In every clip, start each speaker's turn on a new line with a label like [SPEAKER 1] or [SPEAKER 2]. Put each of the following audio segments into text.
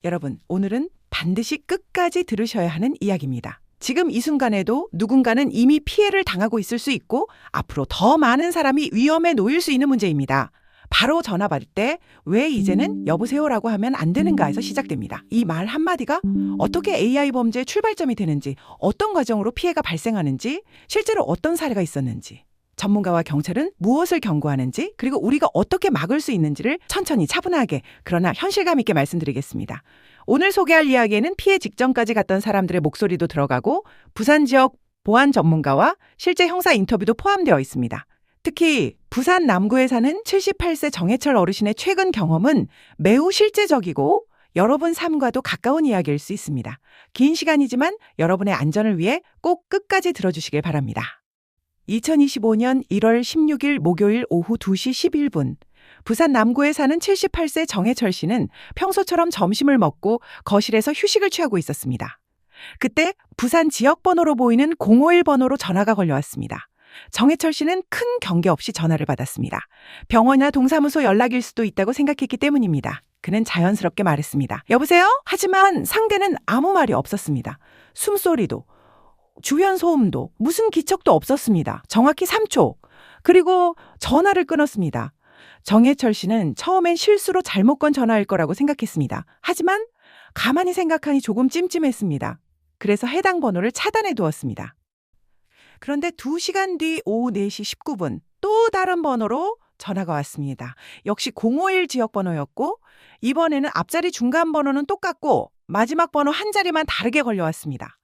[SPEAKER 1] 여러분, 오늘은 반드시 끝까지 들으셔야 하는 이야기입니다. 지금 이 순간에도 누군가는 이미 피해를 당하고 있을 수 있고 앞으로 더 많은 사람이 위험에 놓일 수 있는 문제입니다. 바로 전화 받을 때 왜 이제는 여보세요라고 하면 안 되는가에서 시작됩니다. 이 말 한마디가 어떻게 AI 범죄의 출발점이 되는지, 어떤 과정으로 피해가 발생하는지, 실제로 어떤 사례가 있었는지, 전문가와 경찰은 무엇을 경고하는지, 그리고 우리가 어떻게 막을 수 있는지를 천천히 차분하게 그러나 현실감 있게 말씀드리겠습니다. 오늘 소개할 이야기에는 피해 직전까지 갔던 사람들의 목소리도 들어가고 부산 지역 보안 전문가와 실제 형사 인터뷰도 포함되어 있습니다. 특히 부산 남구에 사는 78세 정해철 어르신의 최근 경험은 매우 실제적이고 여러분 삶과도 가까운 이야기일 수 있습니다. 긴 시간이지만 여러분의 안전을 위해 꼭 끝까지 들어주시길 바랍니다. 2025년 1월 16일 목요일 오후 2시 11분 부산 남구에 사는 78세 정해철 씨는 평소처럼 점심을 먹고 거실에서 휴식을 취하고 있었습니다. 그때 부산 지역 번호로 보이는 051 번호로 전화가 걸려왔습니다. 정해철 씨는 큰 경계 없이 전화를 받았습니다. 병원이나 동사무소 연락일 수도 있다고 생각했기 때문입니다. 그는 자연스럽게 말했습니다. 여보세요? 하지만 상대는 아무 말이 없었습니다. 숨소리도, 주변 소음도, 무슨 기척도 없었습니다. 정확히 3초. 그리고 전화를 끊었습니다. 정해철 씨는 처음엔 실수로 잘못 건 전화일 거라고 생각했습니다. 하지만 가만히 생각하니 조금 찜찜했습니다. 그래서 해당 번호를 차단해 두었습니다. 그런데 2시간 뒤 오후 4시 19분 또 다른 번호로 전화가 왔습니다. 역시 051 지역 번호였고 이번에는 앞자리 중간 번호는 똑같고 마지막 번호 한 자리만 다르게 걸려왔습니다.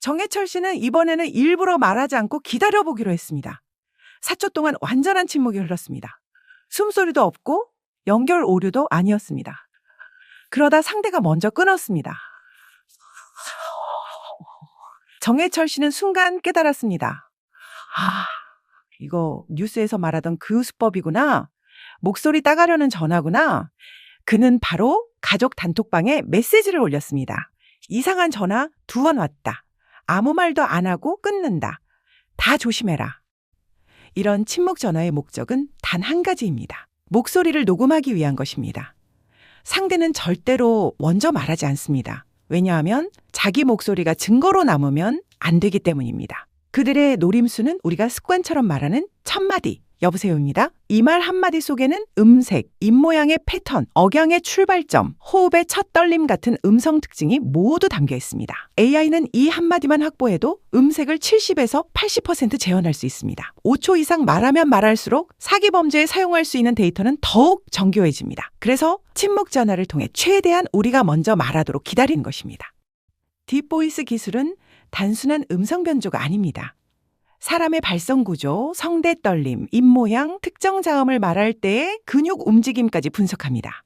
[SPEAKER 1] 정해철 씨는 이번에는 일부러 말하지 않고 기다려보기로 했습니다. 4초 동안 완전한 침묵이 흘렀습니다. 숨소리도 없고 연결 오류도 아니었습니다. 그러다 상대가 먼저 끊었습니다. 정해철 씨는 순간 깨달았습니다. 이거 뉴스에서 말하던 그 수법이구나. 목소리 따가려는 전화구나. 그는 바로 가족 단톡방에 메시지를 올렸습니다. 이상한 전화 2번 왔다. 아무 말도 안 하고 끊는다. 다 조심해라. 이런 침묵 전화의 목적은 단 한 가지입니다. 목소리를 녹음하기 위한 것입니다. 상대는 절대로 먼저 말하지 않습니다. 왜냐하면 자기 목소리가 증거로 남으면 안 되기 때문입니다. 그들의 노림수는 우리가 습관처럼 말하는 첫마디, 여보세요입니다. 이 말 한마디 속에는 음색, 입모양의 패턴, 억양의 출발점, 호흡의 첫 떨림 같은 음성 특징이 모두 담겨 있습니다. AI는 이 한마디만 확보해도 음색을 70에서 80% 재현할 수 있습니다. 5초 이상 말하면 말할수록 사기 범죄에 사용할 수 있는 데이터는 더욱 정교해집니다. 그래서 침묵 전화를 통해 최대한 우리가 먼저 말하도록 기다리는 것입니다. 딥보이스 기술은 단순한 음성 변조가 아닙니다. 사람의 발성 구조, 성대 떨림, 입모양, 특정 자음을 말할 때의 근육 움직임까지 분석합니다.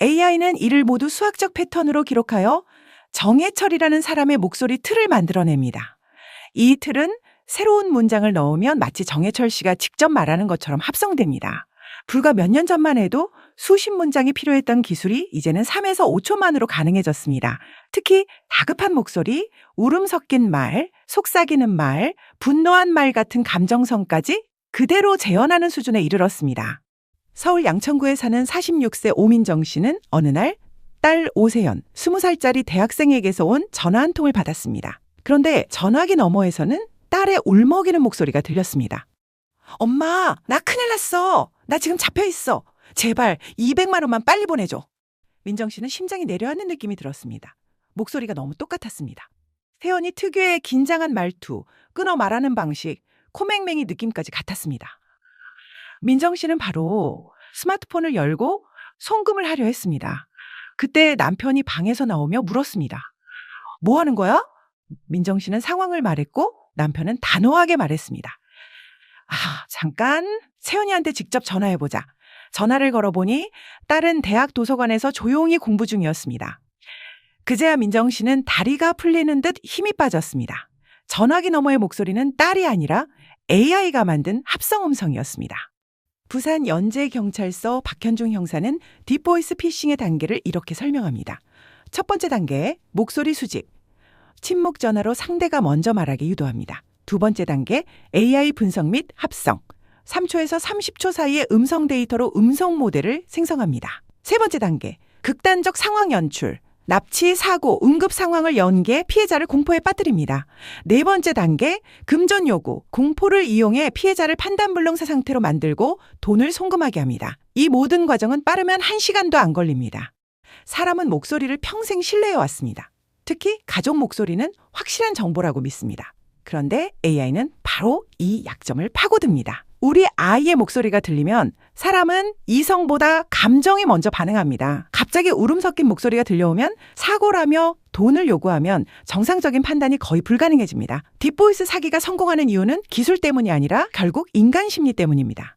[SPEAKER 1] AI는 이를 모두 수학적 패턴으로 기록하여 정해철이라는 사람의 목소리 틀을 만들어냅니다. 이 틀은 새로운 문장을 넣으면 마치 정해철 씨가 직접 말하는 것처럼 합성됩니다. 불과 몇 년 전만 해도 수십 문장이 필요했던 기술이 이제는 3에서 5초 만으로 가능해졌습니다. 특히 다급한 목소리, 울음 섞인 말, 속삭이는 말, 분노한 말 같은 감정성까지 그대로 재현하는 수준에 이르렀습니다. 서울 양천구에 사는 46세 오민정 씨는 어느 날 딸 오세연, 20살짜리 대학생에게서 온 전화 한 통을 받았습니다. 그런데 전화기 너머에서는 딸의 울먹이는 목소리가 들렸습니다. 엄마, 나 큰일 났어. 나 지금 잡혀있어. 제발 200만 원만 빨리 보내줘. 민정 씨는 심장이 내려앉는 느낌이 들었습니다. 목소리가 너무 똑같았습니다. 세연이 특유의 긴장한 말투, 끊어 말하는 방식, 코맹맹이 느낌까지 같았습니다. 민정 씨는 바로 스마트폰을 열고 송금을 하려 했습니다. 그때 남편이 방에서 나오며 물었습니다. 뭐 하는 거야? 민정 씨는 상황을 말했고 남편은 단호하게 말했습니다. 잠깐 세연이한테 직접 전화해보자. 전화를 걸어보니 딸은 대학 도서관에서 조용히 공부 중이었습니다. 그제야 민정 씨는 다리가 풀리는 듯 힘이 빠졌습니다. 전화기 너머의 목소리는 딸이 아니라 AI가 만든 합성 음성이었습니다. 부산 연제경찰서 박현중 형사는 딥보이스 피싱의 단계를 이렇게 설명합니다. 첫 번째 단계, 목소리 수집. 침묵 전화로 상대가 먼저 말하게 유도합니다. 두 번째 단계, AI 분석 및 합성. 3초에서 30초 사이의 음성 데이터로 음성 모델을 생성합니다. 세 번째 단계, 극단적 상황 연출, 납치, 사고, 응급 상황을 연계 피해자를 공포에 빠뜨립니다. 네 번째 단계, 금전 요구, 공포를 이용해 피해자를 판단불능사 상태로 만들고 돈을 송금하게 합니다. 이 모든 과정은 빠르면 1시간도 안 걸립니다. 사람은 목소리를 평생 신뢰해왔습니다. 특히 가족 목소리는 확실한 정보라고 믿습니다. 그런데 AI는 바로 이 약점을 파고듭니다. 우리 아이의 목소리가 들리면 사람은 이성보다 감정이 먼저 반응합니다. 갑자기 울음 섞인 목소리가 들려오면 사고라며 돈을 요구하면 정상적인 판단이 거의 불가능해집니다. 딥보이스 사기가 성공하는 이유는 기술 때문이 아니라 결국 인간 심리 때문입니다.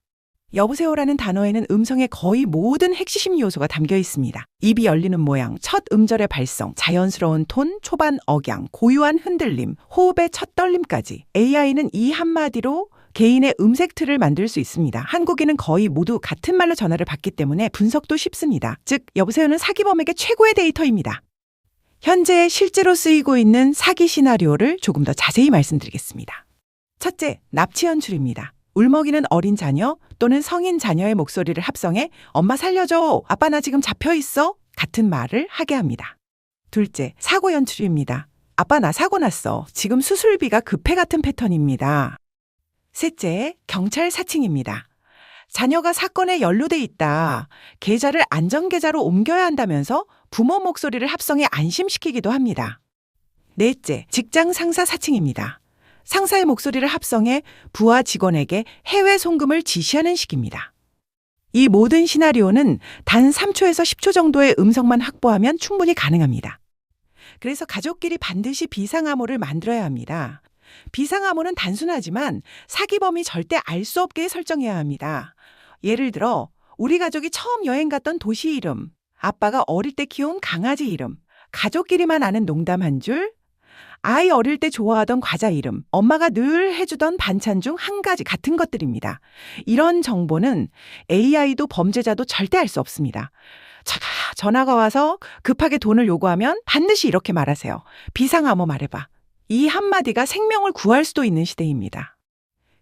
[SPEAKER 1] 여보세요라는 단어에는 음성의 거의 모든 핵심 요소가 담겨 있습니다. 입이 열리는 모양, 첫 음절의 발성, 자연스러운 톤, 초반 억양, 고유한 흔들림, 호흡의 첫 떨림까지 AI는 이 한마디로 개인의 음색 틀을 만들 수 있습니다. 한국인은 거의 모두 같은 말로 전화를 받기 때문에 분석도 쉽습니다. 즉, 여보세요는 사기범에게 최고의 데이터입니다. 현재 실제로 쓰이고 있는 사기 시나리오를 조금 더 자세히 말씀드리겠습니다. 첫째, 납치 연출입니다. 울먹이는 어린 자녀 또는 성인 자녀의 목소리를 합성해 엄마 살려줘, 아빠 나 지금 잡혀있어 같은 말을 하게 합니다. 둘째, 사고 연출입니다. 아빠 나 사고 났어, 지금 수술비가 급해 같은 패턴입니다. 셋째, 경찰 사칭입니다. 자녀가 사건에 연루돼 있다, 계좌를 안전계좌로 옮겨야 한다면서 부모 목소리를 합성해 안심시키기도 합니다. 넷째, 직장 상사 사칭입니다. 상사의 목소리를 합성해 부하 직원에게 해외 송금을 지시하는 식입니다. 이 모든 시나리오는 단 3초에서 10초 정도의 음성만 확보하면 충분히 가능합니다. 그래서 가족끼리 반드시 비상암호를 만들어야 합니다. 비상암호는 단순하지만 사기범이 절대 알 수 없게 설정해야 합니다. 예를 들어 우리 가족이 처음 여행 갔던 도시 이름, 아빠가 어릴 때 키운 강아지 이름, 가족끼리만 아는 농담 한 줄, 아이 어릴 때 좋아하던 과자 이름, 엄마가 늘 해주던 반찬 중 한 가지 같은 것들입니다. 이런 정보는 AI도 범죄자도 절대 알 수 없습니다. 전화가 와서 급하게 돈을 요구하면 반드시 이렇게 말하세요. 비상암호 말해봐. 이 한마디가 생명을 구할 수도 있는 시대입니다.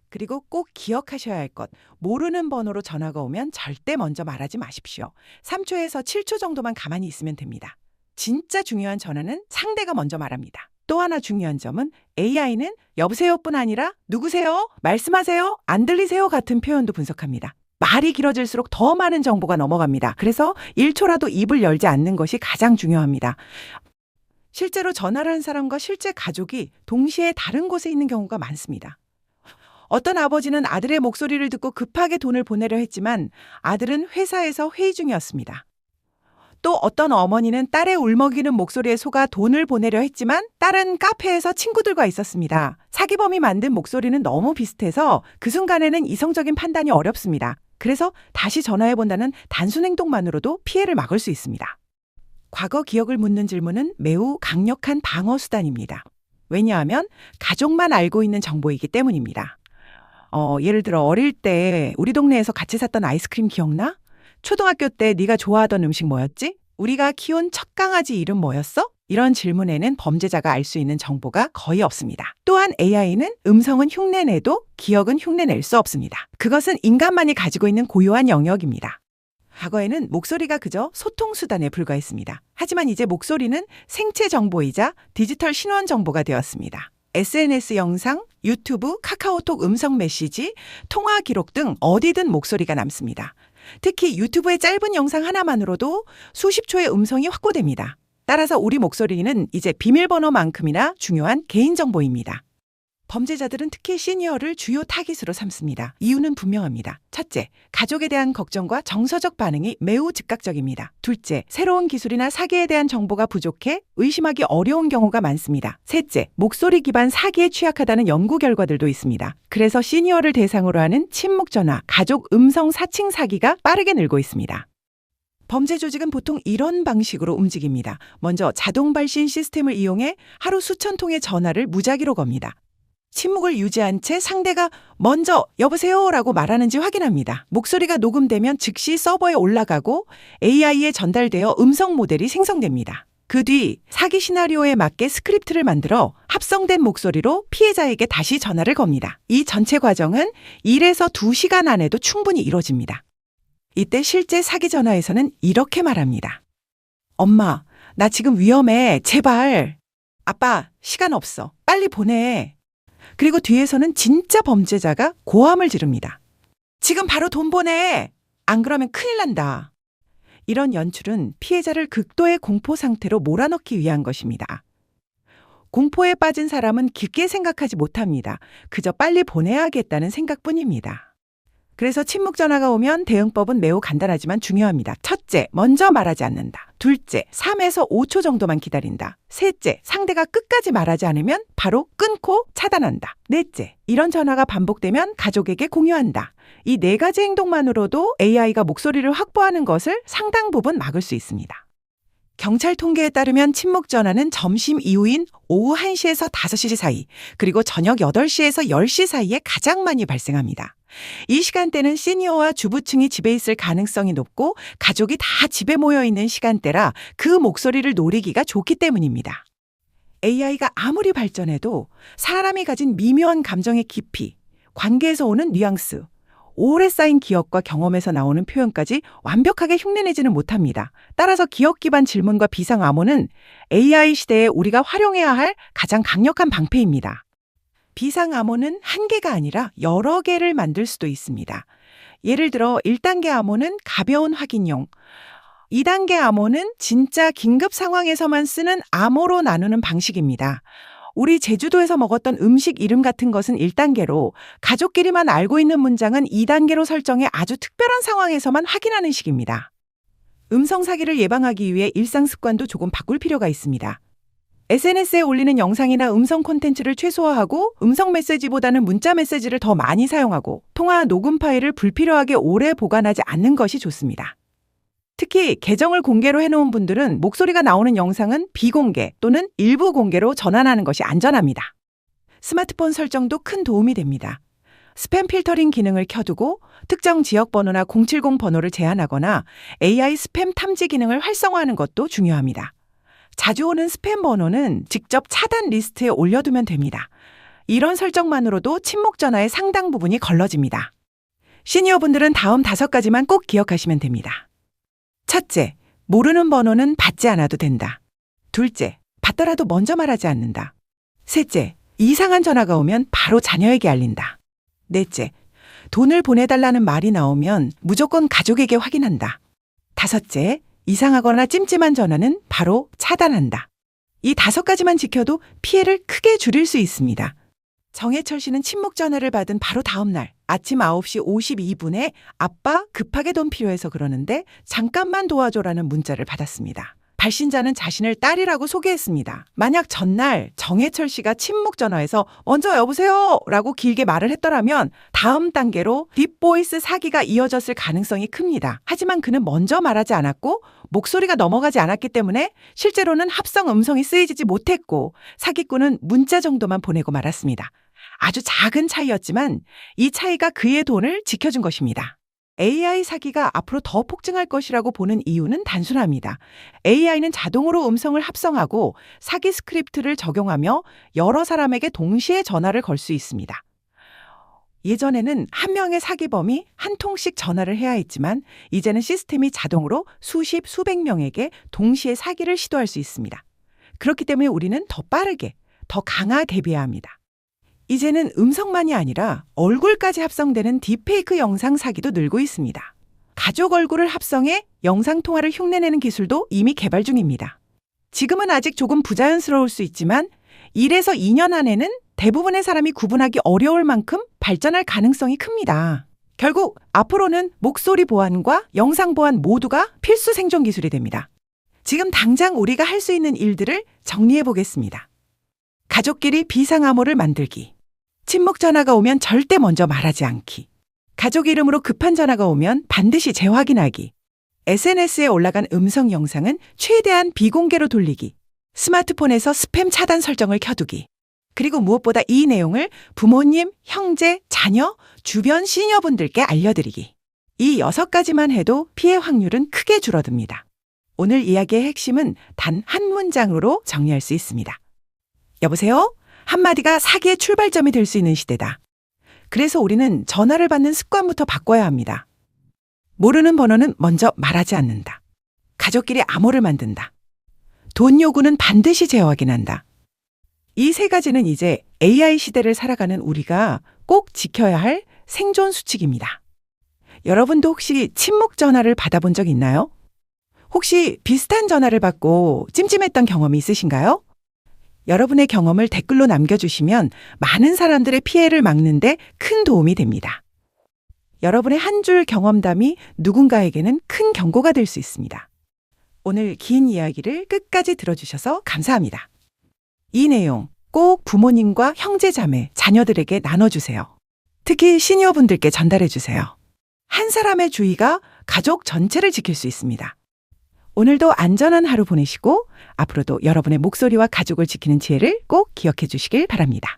[SPEAKER 1] 그리고 꼭 기억하셔야 할 것, 모르는 번호로 전화가 오면 절대 먼저 말하지 마십시오. 3초에서 7초 정도만 가만히 있으면 됩니다. 진짜 중요한 전화는 상대가 먼저 말합니다. 또 하나 중요한 점은 AI는 여보세요뿐 아니라 누구세요? 말씀하세요? 안 들리세요? 같은 표현도 분석합니다. 말이 길어질수록 더 많은 정보가 넘어갑니다. 그래서 1초라도 입을 열지 않는 것이 가장 중요합니다. 실제로 전화를 한 사람과 실제 가족이 동시에 다른 곳에 있는 경우가 많습니다. 어떤 아버지는 아들의 목소리를 듣고 급하게 돈을 보내려 했지만 아들은 회사에서 회의 중이었습니다. 또 어떤 어머니는 딸의 울먹이는 목소리에 속아 돈을 보내려 했지만 딸은 카페에서 친구들과 있었습니다. 사기범이 만든 목소리는 너무 비슷해서 그 순간에는 이성적인 판단이 어렵습니다. 그래서 다시 전화해본다는 단순 행동만으로도 피해를 막을 수 있습니다. 과거 기억을 묻는 질문은 매우 강력한 방어 수단입니다. 왜냐하면 가족만 알고 있는 정보이기 때문입니다. 예를 들어 어릴 때 우리 동네에서 같이 샀던 아이스크림 기억나? 초등학교 때 네가 좋아하던 음식 뭐였지? 우리가 키운 첫 강아지 이름 뭐였어? 이런 질문에는 범죄자가 알 수 있는 정보가 거의 없습니다. 또한 AI는 음성은 흉내내도 기억은 흉내낼 수 없습니다. 그것은 인간만이 가지고 있는 고유한 영역입니다. 과거에는 목소리가 그저 소통수단에 불과했습니다. 하지만 이제 목소리는 생체 정보이자 디지털 신원 정보가 되었습니다. SNS 영상, 유튜브, 카카오톡 음성 메시지, 통화 기록 등 어디든 목소리가 남습니다. 특히 유튜브의 짧은 영상 하나만으로도 수십 초의 음성이 확보됩니다. 따라서 우리 목소리는 이제 비밀번호만큼이나 중요한 개인정보입니다. 범죄자들은 특히 시니어를 주요 타깃으로 삼습니다. 이유는 분명합니다. 첫째, 가족에 대한 걱정과 정서적 반응이 매우 즉각적입니다. 둘째, 새로운 기술이나 사기에 대한 정보가 부족해 의심하기 어려운 경우가 많습니다. 셋째, 목소리 기반 사기에 취약하다는 연구 결과들도 있습니다. 그래서 시니어를 대상으로 하는 침묵 전화, 가족 음성 사칭 사기가 빠르게 늘고 있습니다. 범죄 조직은 보통 이런 방식으로 움직입니다. 먼저 자동 발신 시스템을 이용해 하루 수천 통의 전화를 무작위로 겁니다. 침묵을 유지한 채 상대가 먼저 여보세요라고 말하는지 확인합니다. 목소리가 녹음되면 즉시 서버에 올라가고 AI에 전달되어 음성 모델이 생성됩니다. 그 뒤 사기 시나리오에 맞게 스크립트를 만들어 합성된 목소리로 피해자에게 다시 전화를 겁니다. 이 전체 과정은 1에서 2시간 안에도 충분히 이루어집니다. 이때 실제 사기 전화에서는 이렇게 말합니다. 엄마, 나 지금 위험해. 제발. 아빠, 시간 없어. 빨리 보내. 그리고 뒤에서는 진짜 범죄자가 고함을 지릅니다. 지금 바로 돈 보내. 안 그러면 큰일 난다. 이런 연출은 피해자를 극도의 공포 상태로 몰아넣기 위한 것입니다. 공포에 빠진 사람은 깊게 생각하지 못합니다. 그저 빨리 보내야겠다는 생각뿐입니다. 그래서 침묵 전화가 오면 대응법은 매우 간단하지만 중요합니다. 첫째, 먼저 말하지 않는다. 둘째, 3에서 5초 정도만 기다린다. 셋째, 상대가 끝까지 말하지 않으면 바로 끊고 차단한다. 넷째, 이런 전화가 반복되면 가족에게 공유한다. 이 4가지 행동만으로도 AI가 목소리를 확보하는 것을 상당 부분 막을 수 있습니다. 경찰 통계에 따르면 침묵 전화는 점심 이후인 오후 1시에서 5시 사이, 그리고 저녁 8시에서 10시 사이에 가장 많이 발생합니다. 이 시간대는 시니어와 주부층이 집에 있을 가능성이 높고 가족이 다 집에 모여 있는 시간대라 그 목소리를 노리기가 좋기 때문입니다. AI가 아무리 발전해도 사람이 가진 미묘한 감정의 깊이, 관계에서 오는 뉘앙스, 오래 쌓인 기억과 경험에서 나오는 표현까지 완벽하게 흉내내지는 못합니다. 따라서 기억 기반 질문과 비상 암호는 AI 시대에 우리가 활용해야 할 가장 강력한 방패입니다. 비상 암호는 한 개가 아니라 여러 개를 만들 수도 있습니다. 예를 들어 1단계 암호는 가벼운 확인용, 2단계 암호는 진짜 긴급 상황에서만 쓰는 암호로 나누는 방식입니다. 우리 제주도에서 먹었던 음식 이름 같은 것은 1단계로, 가족끼리만 알고 있는 문장은 2단계로 설정해 아주 특별한 상황에서만 확인하는 식입니다. 음성 사기를 예방하기 위해 일상 습관도 조금 바꿀 필요가 있습니다. SNS에 올리는 영상이나 음성 콘텐츠를 최소화하고 음성 메시지보다는 문자 메시지를 더 많이 사용하고 통화 녹음 파일을 불필요하게 오래 보관하지 않는 것이 좋습니다. 특히 계정을 공개로 해놓은 분들은 목소리가 나오는 영상은 비공개 또는 일부 공개로 전환하는 것이 안전합니다. 스마트폰 설정도 큰 도움이 됩니다. 스팸 필터링 기능을 켜두고 특정 지역 번호나 070 번호를 제한하거나 AI 스팸 탐지 기능을 활성화하는 것도 중요합니다. 자주 오는 스팸 번호는 직접 차단 리스트에 올려두면 됩니다. 이런 설정만으로도 침묵 전화의 상당 부분이 걸러집니다. 시니어분들은 다음 5가지만 꼭 기억하시면 됩니다. 첫째, 모르는 번호는 받지 않아도 된다. 둘째, 받더라도 먼저 말하지 않는다. 셋째, 이상한 전화가 오면 바로 자녀에게 알린다. 넷째, 돈을 보내달라는 말이 나오면 무조건 가족에게 확인한다. 다섯째, 이상하거나 찜찜한 전화는 바로 차단한다. 이 5가지만 지켜도 피해를 크게 줄일 수 있습니다. 정해철 씨는 침묵 전화를 받은 바로 다음 날 아침 9시 52분에 아빠 급하게 돈 필요해서 그러는데 잠깐만 도와줘라는 문자를 받았습니다. 발신자는 자신을 딸이라고 소개했습니다. 만약 전날 정해철 씨가 침묵 전화에서 먼저 여보세요 라고 길게 말을 했더라면 다음 단계로 딥보이스 사기가 이어졌을 가능성이 큽니다. 하지만 그는 먼저 말하지 않았고 목소리가 넘어가지 않았기 때문에 실제로는 합성 음성이 쓰이지 못했고 사기꾼은 문자 정도만 보내고 말았습니다. 아주 작은 차이였지만 이 차이가 그의 돈을 지켜준 것입니다. AI 사기가 앞으로 더 폭증할 것이라고 보는 이유는 단순합니다. AI는 자동으로 음성을 합성하고 사기 스크립트를 적용하며 여러 사람에게 동시에 전화를 걸 수 있습니다. 예전에는 한 명의 사기범이 한 통씩 전화를 해야 했지만 이제는 시스템이 자동으로 수십, 수백 명에게 동시에 사기를 시도할 수 있습니다. 그렇기 때문에 우리는 더 빠르게, 더 강하게 대비해야 합니다. 이제는 음성만이 아니라 얼굴까지 합성되는 딥페이크 영상 사기도 늘고 있습니다. 가족 얼굴을 합성해 영상통화를 흉내내는 기술도 이미 개발 중입니다. 지금은 아직 조금 부자연스러울 수 있지만 1에서 2년 안에는 대부분의 사람이 구분하기 어려울 만큼 발전할 가능성이 큽니다. 결국 앞으로는 목소리 보안과 영상 보안 모두가 필수 생존 기술이 됩니다. 지금 당장 우리가 할 수 있는 일들을 정리해 보겠습니다. 가족끼리 비상암호를 만들기. 침묵 전화가 오면 절대 먼저 말하지 않기. 가족 이름으로 급한 전화가 오면 반드시 재확인하기. SNS에 올라간 음성 영상은 최대한 비공개로 돌리기. 스마트폰에서 스팸 차단 설정을 켜두기. 그리고 무엇보다 이 내용을 부모님, 형제, 자녀, 주변 시니어분들께 알려드리기. 이 6가지만 해도 피해 확률은 크게 줄어듭니다. 오늘 이야기의 핵심은 단 한 문장으로 정리할 수 있습니다. 여보세요? 한마디가 사기의 출발점이 될 수 있는 시대다. 그래서 우리는 전화를 받는 습관부터 바꿔야 합니다. 모르는 번호는 먼저 말하지 않는다. 가족끼리 암호를 만든다. 돈 요구는 반드시 제어하긴 한다. 이 세 가지는 이제 AI 시대를 살아가는 우리가 꼭 지켜야 할 생존 수칙입니다. 여러분도 혹시 침묵 전화를 받아본 적 있나요? 혹시 비슷한 전화를 받고 찜찜했던 경험이 있으신가요? 여러분의 경험을 댓글로 남겨주시면 많은 사람들의 피해를 막는데 큰 도움이 됩니다. 여러분의 한 줄 경험담이 누군가에게는 큰 경고가 될 수 있습니다. 오늘 긴 이야기를 끝까지 들어주셔서 감사합니다. 이 내용 꼭 부모님과 형제 자매, 자녀들에게 나눠주세요. 특히 시니어분들께 전달해주세요. 한 사람의 주의가 가족 전체를 지킬 수 있습니다. 오늘도 안전한 하루 보내시고 앞으로도 여러분의 목소리와 가족을 지키는 지혜를 꼭 기억해 주시길 바랍니다.